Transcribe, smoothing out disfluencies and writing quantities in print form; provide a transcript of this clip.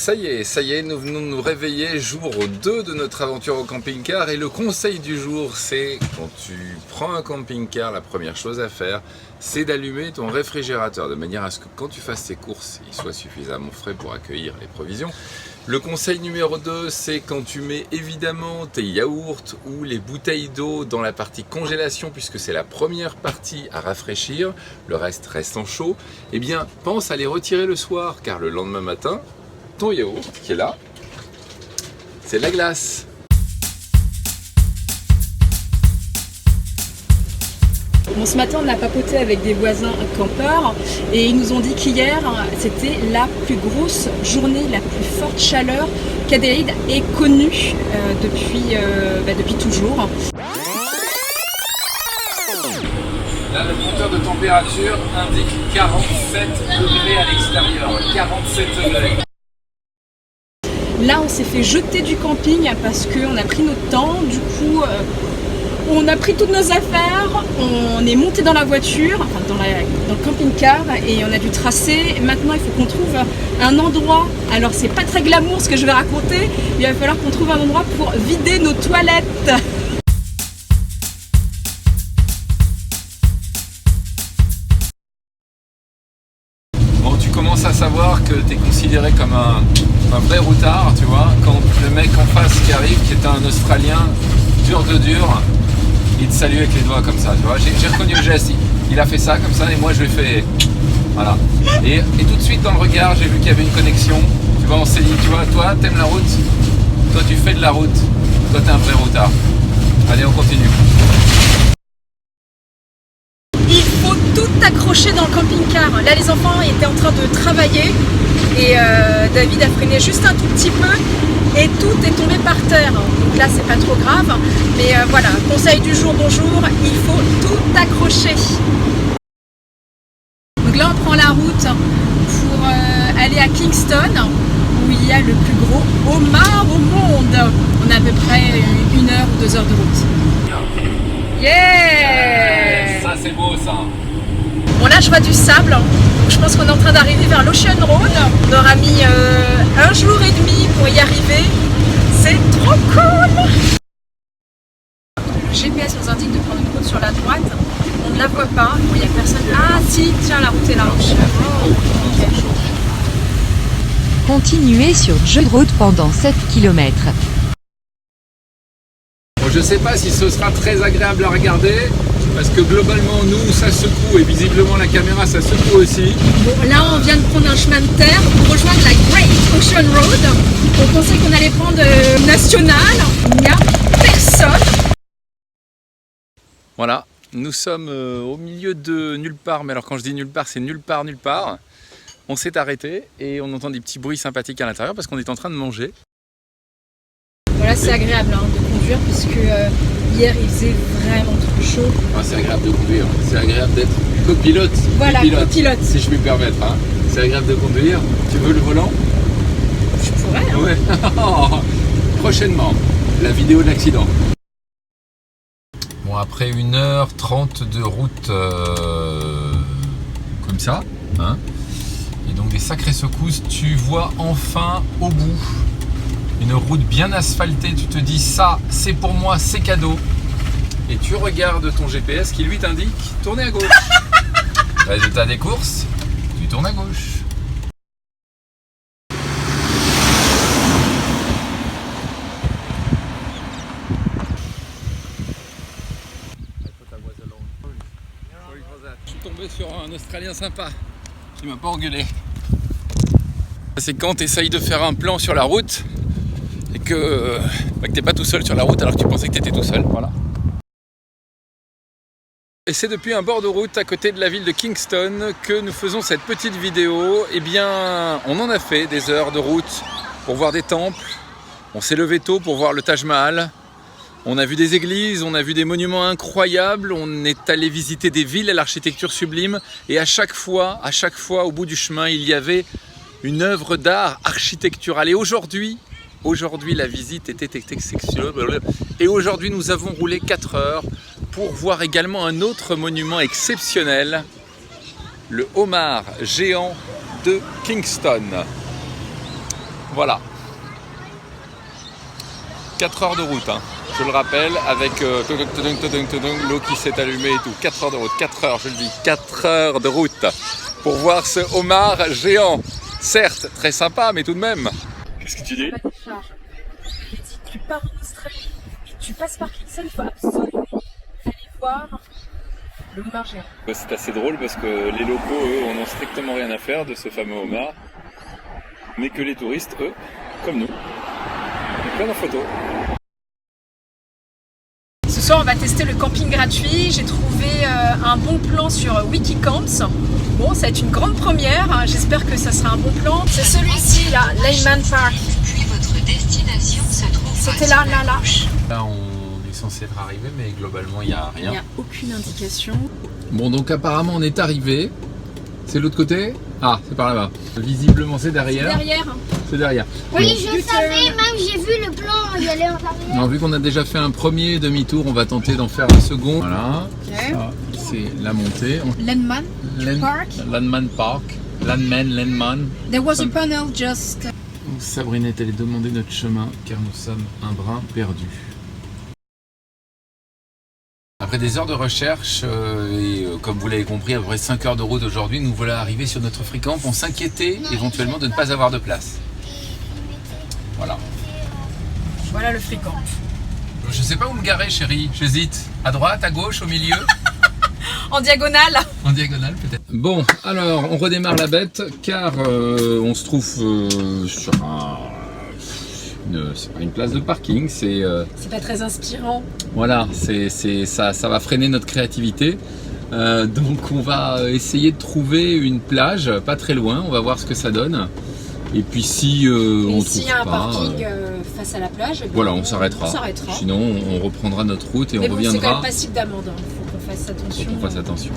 ça y est, nous venons de nous réveiller jour 2 de notre aventure au camping-car et le conseil du jour c'est quand tu prends un camping-car, la première chose à faire c'est d'allumer ton réfrigérateur de manière à ce que quand tu fasses tes courses, il soit suffisamment frais pour accueillir les provisions. Le conseil numéro 2 c'est quand tu mets évidemment tes yaourts ou les bouteilles d'eau dans la partie congélation puisque c'est la première partie à rafraîchir, le reste restant chaud, eh bien pense à les retirer le soir car le lendemain matin, ton yaourt qui est là, c'est de la glace. Bon, ce matin, on a papoté avec des voisins campeurs et ils nous ont dit qu'hier, c'était la plus grosse journée, la plus forte chaleur qu'Adélaïde ait connue depuis toujours. Là, le compteur de température indique 47 degrés à l'extérieur. 47 degrés. Là, on s'est fait jeter du camping parce qu'on a pris notre temps. Du coup, on a pris toutes nos affaires, on est monté dans la voiture, enfin dans le camping-car et on a dû tracer. Maintenant, il faut qu'on trouve un endroit. Alors, c'est pas très glamour ce que je vais raconter. Il va falloir qu'on trouve un endroit pour vider nos toilettes. Bon, tu commences à savoir que tu es considéré comme un vrai routard, tu vois, quand le mec en face qui arrive, qui est un Australien dur de dur, il te salue avec les doigts comme ça, tu vois. J'ai reconnu le geste, il a fait ça comme ça et moi je l'ai fait, voilà. Et tout de suite dans le regard, j'ai vu qu'il y avait une connexion, tu vois, on s'est dit, tu vois, toi t'aimes la route, toi tu fais de la route, toi t'es un vrai routard. Allez, on continue. Il faut tout accrocher dans le camping-car. Là, les enfants étaient en train de travailler et David a freiné juste un tout petit peu et tout est tombé par terre. Donc là, c'est pas trop grave. Mais voilà, conseil du jour, bonjour, il faut tout accrocher. Donc là, on prend la route pour aller à Kingston où il y a le plus gros homard au monde. On a à peu près 1 heure ou 2 heures de route. Yeah! Ça c'est beau ça. Bon là je vois du sable, donc je pense qu'on est en train d'arriver vers l'Ocean Road. On aura mis 1 jour et demi pour y arriver. C'est trop cool! Le GPS nous indique de prendre une route sur la droite. On ne la voit pas, il n'y a personne. Ah si, tiens la route est là. Okay. Continuez sur jeu de route pendant 7 km. Bon, je sais pas si ce sera très agréable à regarder parce que globalement nous ça secoue et visiblement la caméra ça secoue aussi. Bon, là on vient de prendre un chemin de terre pour rejoindre la Great Ocean Road. On pensait qu'on allait prendre national, il n'y a personne. Voilà, nous sommes au milieu de nulle part, mais alors quand je dis nulle part c'est nulle part nulle part. On s'est arrêté et on entend des petits bruits sympathiques à l'intérieur parce qu'on est en train de manger. Voilà, c'est agréable de conduire puisque hier il faisait vraiment trop chaud. Ah, c'est agréable de conduire, c'est agréable d'être copilote. Voilà, copilote. Si je puis me permettre. Hein. C'est agréable de conduire. Tu veux le volant? Je pourrais. Hein. Ouais. Prochainement, la vidéo de l'accident. Bon, après 1h30 de route comme ça, hein, et donc des sacrées secousses, tu vois enfin au bout une route bien asphaltée, tu te dis ça c'est pour moi, c'est cadeau. Et tu regardes ton GPS qui lui t'indique tourner à gauche. Résultat des courses, tu tournes à gauche. Je suis tombé sur un Australien sympa qui m'a pas engueulé. C'est quand tu essayes de faire un plan sur la route et que t'es pas tout seul sur la route alors que tu pensais que tu étais tout seul. Voilà. Et c'est depuis un bord de route à côté de la ville de Kingston que nous faisons cette petite vidéo. Eh bien, on en a fait des heures de route pour voir des temples. On s'est levé tôt pour voir le Taj Mahal. On a vu des églises, on a vu des monuments incroyables. On est allé visiter des villes à l'architecture sublime. Et à chaque fois, au bout du chemin, il y avait une œuvre d'art architecturale. Et aujourd'hui, la visite était exceptionnelle. Et aujourd'hui, nous avons roulé 4 heures pour voir également un autre monument exceptionnel, le homard géant de Kingston. Voilà. 4 heures de route, hein. Je le rappelle, avec l'eau qui s'est allumée et tout. 4 heures de route, 4 heures, je le dis, 4 heures de route pour voir ce homard géant. Certes, très sympa, mais tout de même. Qu'est-ce que tu dis? Tu pars en Australie, tu passes par Kingston, il faut absolument aller voir le homard géant. C'est assez drôle parce que les locaux, eux, en ont strictement rien à faire de ce fameux homard, mais que les touristes, eux, comme nous, ont plein de photos. Ce soir, on va tester le camping gratuit. J'ai trouvé un bon plan sur Wikicamps. Bon, ça va être une grande première. Hein. J'espère que ça sera un bon plan. C'est celui-ci, là, Landman Park. Puis votre destination se trouve. C'était là. Là, on est censé être arrivé, mais globalement, il n'y a Il rien. n'y a aucune indication. Bon, donc apparemment, on est arrivé. C'est l'autre côté? Ah, c'est par là-bas. Visiblement, c'est derrière. Derrière. C'est derrière. Oui, je savais, même j'ai vu le plan, il allait en arrière. Non, vu qu'on a déjà fait un premier demi-tour, on va tenter d'en faire un second. Voilà. Ok. Ça, c'est la montée. Landman Park. Landman Park. Landman. There was a panel just. Sabrinette, elle est demandée notre chemin car nous sommes un brin perdus. Après des heures de recherche comme vous l'avez compris, à peu près 5 heures de route aujourd'hui, nous voilà arrivés sur notre free camp. On s'inquiétait éventuellement de ne pas avoir de place. Voilà. Voilà le free camp. Je sais pas où me garer, chérie. J'hésite. À droite, à gauche, au milieu. En diagonale. En diagonale peut-être. Bon, alors on redémarre la bête car on se trouve sur c'est pas une place de parking, c'est pas très inspirant. voilà, ça va freiner notre créativité. Donc on va essayer de trouver une plage pas très loin, on va voir ce que ça donne. Et puis si on s'il trouve y a un pas, parking face à la plage, eh bien, voilà, on s'arrêtera. s'arrêtera. Sinon on reprendra notre route et Mais on bon, c'est quand reviendra. même passible d'amende, hein. Faut qu'on fasse attention. Faut qu'on fasse attention.